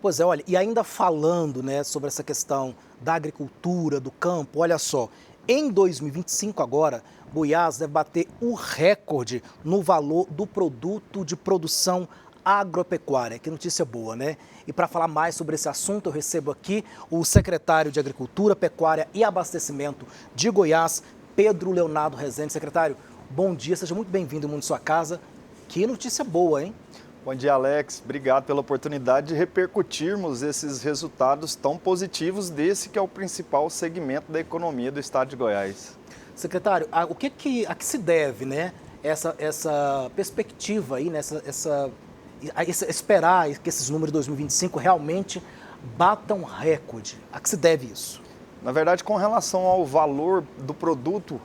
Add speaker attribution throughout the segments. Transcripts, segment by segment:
Speaker 1: Pois é, olha, e ainda falando, né, sobre essa questão da agricultura, do campo, olha só, em 2025 agora, Goiás deve bater o recorde no valor do produto de produção agropecuária. Que notícia boa, né? E para falar mais sobre esse assunto, eu recebo aqui o secretário de Agricultura, Pecuária e Abastecimento de Goiás, Pedro Leonardo Rezende. Secretário, bom dia, seja muito bem-vindo ao Mundo de Sua Casa. Que notícia boa, hein?
Speaker 2: Bom dia, Alex. Obrigado pela oportunidade de repercutirmos esses resultados tão positivos desse que é o principal segmento da economia do estado de Goiás.
Speaker 1: Secretário, a que se deve, né, essa perspectiva aí, né, esperar que esses números de 2025 realmente batam recorde? A que se deve isso?
Speaker 2: Na verdade, com relação ao valor do produto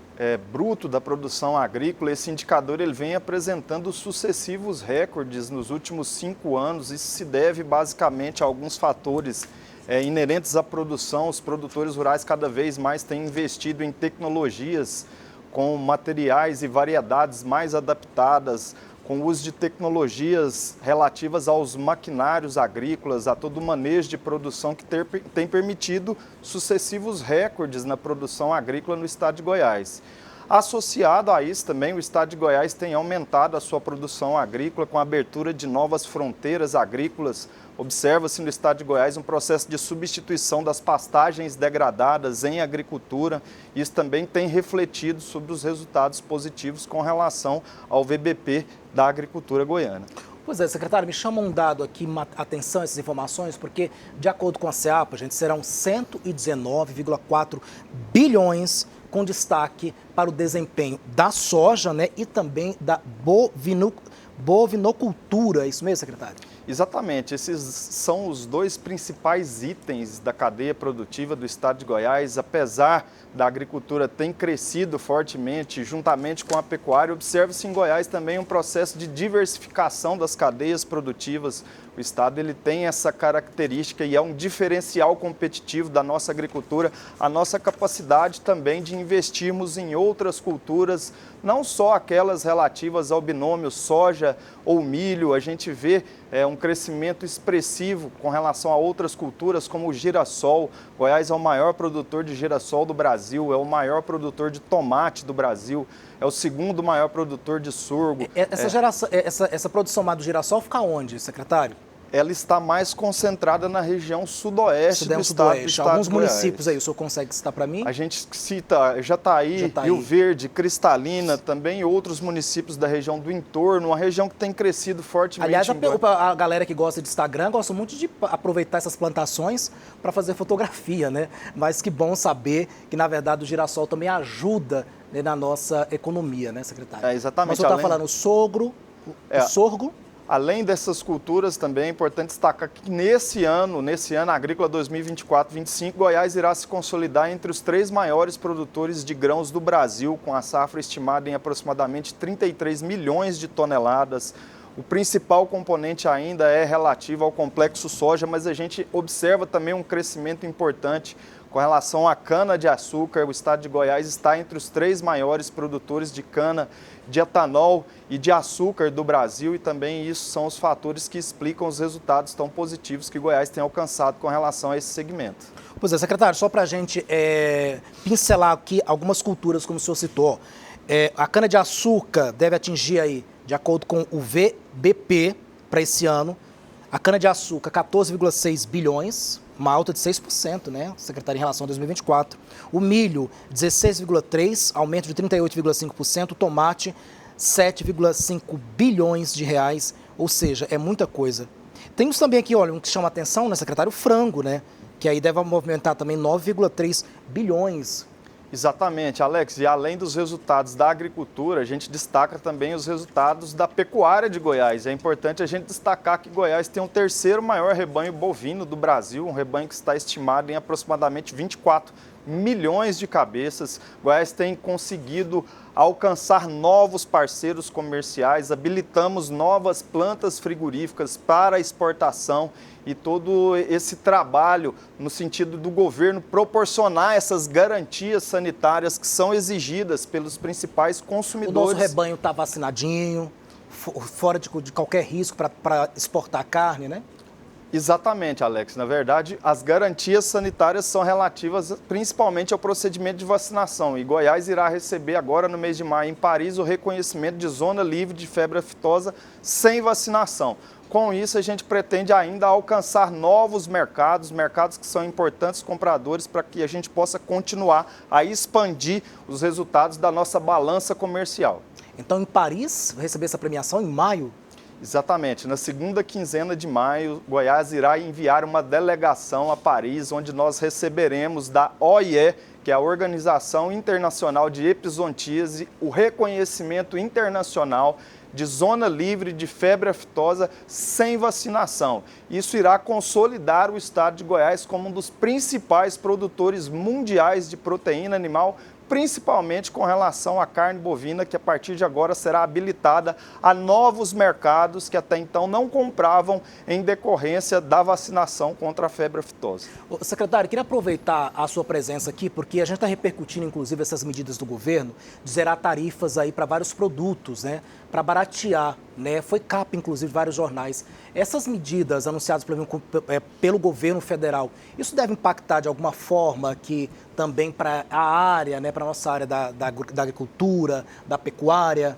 Speaker 2: bruto da produção agrícola, esse indicador ele vem apresentando sucessivos recordes nos últimos 5 anos. Isso se deve basicamente a alguns fatores inerentes à produção. Os produtores rurais cada vez mais têm investido em tecnologias com materiais e variedades mais adaptadas, com o uso de tecnologias relativas aos maquinários agrícolas, a todo o manejo de produção que tem permitido sucessivos recordes na produção agrícola no estado de Goiás. Associado a isso também, o estado de Goiás tem aumentado a sua produção agrícola com a abertura de novas fronteiras agrícolas. Observa-se no estado de Goiás um processo de substituição das pastagens degradadas em agricultura. Isso também tem refletido sobre os resultados positivos com relação ao VBP da agricultura goiana.
Speaker 1: Pois é, secretário, me chama um dado aqui, atenção a essas informações, porque, de acordo com a SEAPA, gente, serão 119,4 bilhões com destaque para o desempenho da soja, né, e também da bovinocultura. É isso mesmo, secretário?
Speaker 2: Exatamente, esses são os dois principais itens da cadeia produtiva do estado de Goiás. Apesar da agricultura ter crescido fortemente juntamente com a pecuária, observa-se em Goiás também um processo de diversificação das cadeias produtivas. O estado ele tem essa característica e é um diferencial competitivo da nossa agricultura, a nossa capacidade também de investirmos em outras culturas, não só aquelas relativas ao binômio soja ou milho. A gente vê um crescimento expressivo com relação a outras culturas como o girassol. Goiás é o maior produtor de girassol do Brasil, é o maior produtor de tomate do Brasil, é o segundo maior produtor de sorgo.
Speaker 1: Essa produção do girassol fica onde, secretário?
Speaker 2: Ela está mais concentrada na região sudoeste do estado de
Speaker 1: Alguns
Speaker 2: Goiás.
Speaker 1: Municípios aí, o senhor consegue citar para mim?
Speaker 2: A gente cita Jataí, Rio Verde, Cristalina, também outros municípios da região do entorno, uma região que tem crescido fortemente.
Speaker 1: Aliás, a galera que gosta de Instagram gosta muito de aproveitar essas plantações para fazer fotografia, né? Mas que bom saber que, na verdade, o girassol também ajuda, né, na nossa economia, né, secretário?
Speaker 2: Exatamente.
Speaker 1: Mas o senhor está falando o sorgo.
Speaker 2: Além dessas culturas, também é importante destacar que nesse ano agrícola 2024-25, Goiás irá se consolidar entre os 3 maiores produtores de grãos do Brasil, com a safra estimada em aproximadamente 33 milhões de toneladas. O principal componente ainda é relativo ao complexo soja, mas a gente observa também um crescimento importante com relação à cana-de-açúcar. O estado de Goiás está entre os 3 maiores produtores de cana, de etanol e de açúcar do Brasil, e também isso são os fatores que explicam os resultados tão positivos que Goiás tem alcançado com relação a esse segmento.
Speaker 1: Pois é, secretário, só para a gente pincelar aqui algumas culturas, como o senhor citou, a cana-de-açúcar deve atingir aí, de acordo com o VBP para esse ano, a cana-de-açúcar 14,6 bilhões, uma alta de 6%, né, secretário, em relação a 2024. O milho, 16,3%, aumento de 38,5%. O tomate, 7,5 bilhões de reais, ou seja, é muita coisa. Temos também aqui, olha, um que chama a atenção, né, secretário, o frango, né, que aí deve movimentar também 9,3 bilhões.
Speaker 2: Exatamente, Alex. E além dos resultados da agricultura, a gente destaca também os resultados da pecuária de Goiás. É importante a gente destacar que Goiás tem o 3º maior rebanho bovino do Brasil, um rebanho que está estimado em aproximadamente 24 milhões de cabeças. Goiás tem conseguido alcançar novos parceiros comerciais, habilitamos novas plantas frigoríficas para exportação, e todo esse trabalho no sentido do governo proporcionar essas garantias sanitárias que são exigidas pelos principais consumidores.
Speaker 1: O nosso rebanho está vacinadinho, fora de qualquer risco para exportar carne, né?
Speaker 2: Exatamente, Alex. Na verdade, as garantias sanitárias são relativas principalmente ao procedimento de vacinação. E Goiás irá receber agora, no mês de maio, em Paris, o reconhecimento de zona livre de febre aftosa sem vacinação. Com isso, a gente pretende ainda alcançar novos mercados que são importantes compradores para que a gente possa continuar a expandir os resultados da nossa balança comercial.
Speaker 1: Então, em Paris, vai receber essa premiação em maio?
Speaker 2: Exatamente. Na segunda quinzena de maio, Goiás irá enviar uma delegação a Paris, onde nós receberemos da OIE, que é a Organização Internacional de Epizontíase, o reconhecimento internacional de zona livre de febre aftosa sem vacinação. Isso irá consolidar o estado de Goiás como um dos principais produtores mundiais de proteína animal, principalmente com relação à carne bovina, que a partir de agora será habilitada a novos mercados que até então não compravam em decorrência da vacinação contra a febre aftosa.
Speaker 1: Secretário, queria aproveitar a sua presença aqui, porque a gente está repercutindo, inclusive, essas medidas do governo, de zerar tarifas aí para vários produtos, né, para baratear, né, foi capa, inclusive, de vários jornais. Essas medidas anunciadas pelo governo federal, isso deve impactar de alguma forma aqui também para a área, né, para a nossa área da agricultura, da pecuária?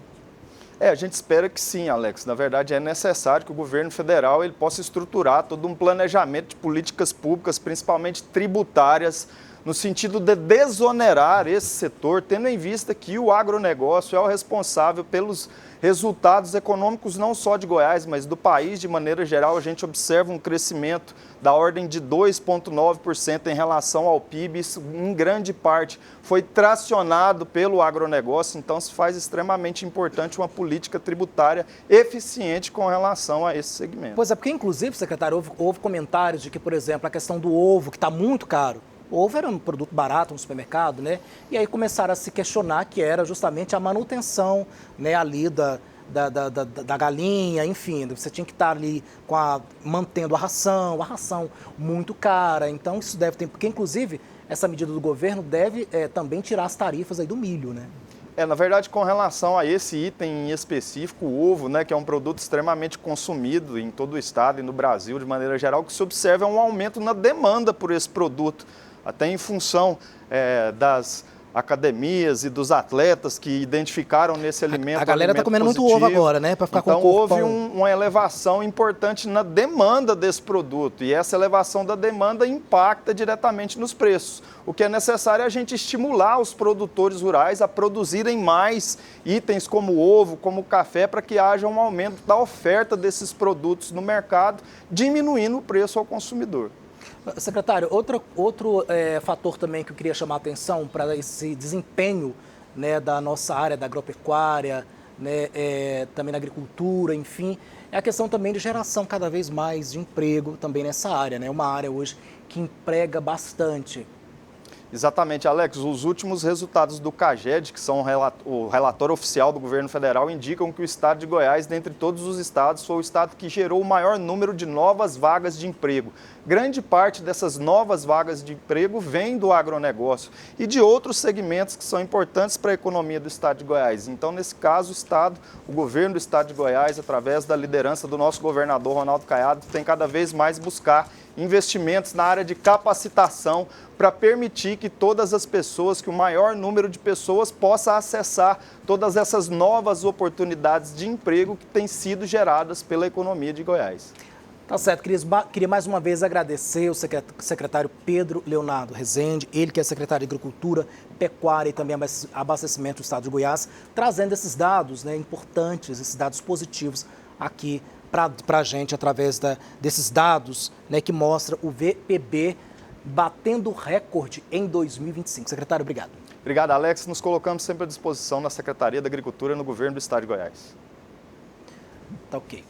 Speaker 2: A gente espera que sim, Alex. Na verdade, é necessário que o governo federal ele possa estruturar todo um planejamento de políticas públicas, principalmente tributárias, no sentido de desonerar esse setor, tendo em vista que o agronegócio é o responsável pelos resultados econômicos não só de Goiás, mas do país de maneira geral. A gente observa um crescimento da ordem de 2,9% em relação ao PIB. Isso, em grande parte, foi tracionado pelo agronegócio, então se faz extremamente importante uma política tributária eficiente com relação a esse segmento.
Speaker 1: Pois é, porque inclusive, secretário, houve comentários de que, por exemplo, a questão do ovo, que está muito caro. O ovo era um produto barato no supermercado, né? E aí começaram a se questionar que era justamente a manutenção, né, ali da galinha, enfim. Você tinha que estar ali mantendo a ração muito cara. Então isso deve ter, porque inclusive essa medida do governo deve também tirar as tarifas aí do milho, né?
Speaker 2: Na verdade, com relação a esse item em específico, o ovo, né, que é um produto extremamente consumido em todo o estado e no Brasil de maneira geral, o que se observa é um aumento na demanda por esse produto, até em função das academias e dos atletas que identificaram nesse alimento.
Speaker 1: A galera está comendo muito ovo agora, né? Para ficar
Speaker 2: então,
Speaker 1: com o corpo.
Speaker 2: Houve uma elevação importante na demanda desse produto e essa elevação da demanda impacta diretamente nos preços. O que é necessário é a gente estimular os produtores rurais a produzirem mais itens como ovo, como café, para que haja um aumento da oferta desses produtos no mercado, diminuindo o preço ao consumidor.
Speaker 1: Secretário, outro fator também que eu queria chamar a atenção para esse desempenho, né, da nossa área da agropecuária, né, também da agricultura, enfim, é a questão também de geração cada vez mais de emprego também nessa área, né? Uma área hoje que emprega bastante.
Speaker 2: Exatamente, Alex. Os últimos resultados do CAGED, que são o relatório oficial do governo federal, indicam que o estado de Goiás, dentre todos os estados, foi o estado que gerou o maior número de novas vagas de emprego. Grande parte dessas novas vagas de emprego vem do agronegócio e de outros segmentos que são importantes para a economia do estado de Goiás. Então, nesse caso, o governo do estado de Goiás, através da liderança do nosso governador Ronaldo Caiado, tem cada vez mais buscar investimentos na área de capacitação para permitir que todas as pessoas, que o maior número de pessoas possa acessar todas essas novas oportunidades de emprego que têm sido geradas pela economia de Goiás.
Speaker 1: Tá certo, queria mais uma vez agradecer o secretário Pedro Leonardo Rezende, ele que é secretário de Agricultura, Pecuária e também Abastecimento do Estado de Goiás, trazendo esses dados, né, importantes, esses dados positivos aqui para a gente, através desses dados, né, que mostra o VPB batendo recorde em 2025. Secretário, obrigado.
Speaker 2: Obrigado, Alex. Nos colocamos sempre à disposição na Secretaria da Agricultura no governo do Estado de Goiás.
Speaker 1: Tá ok.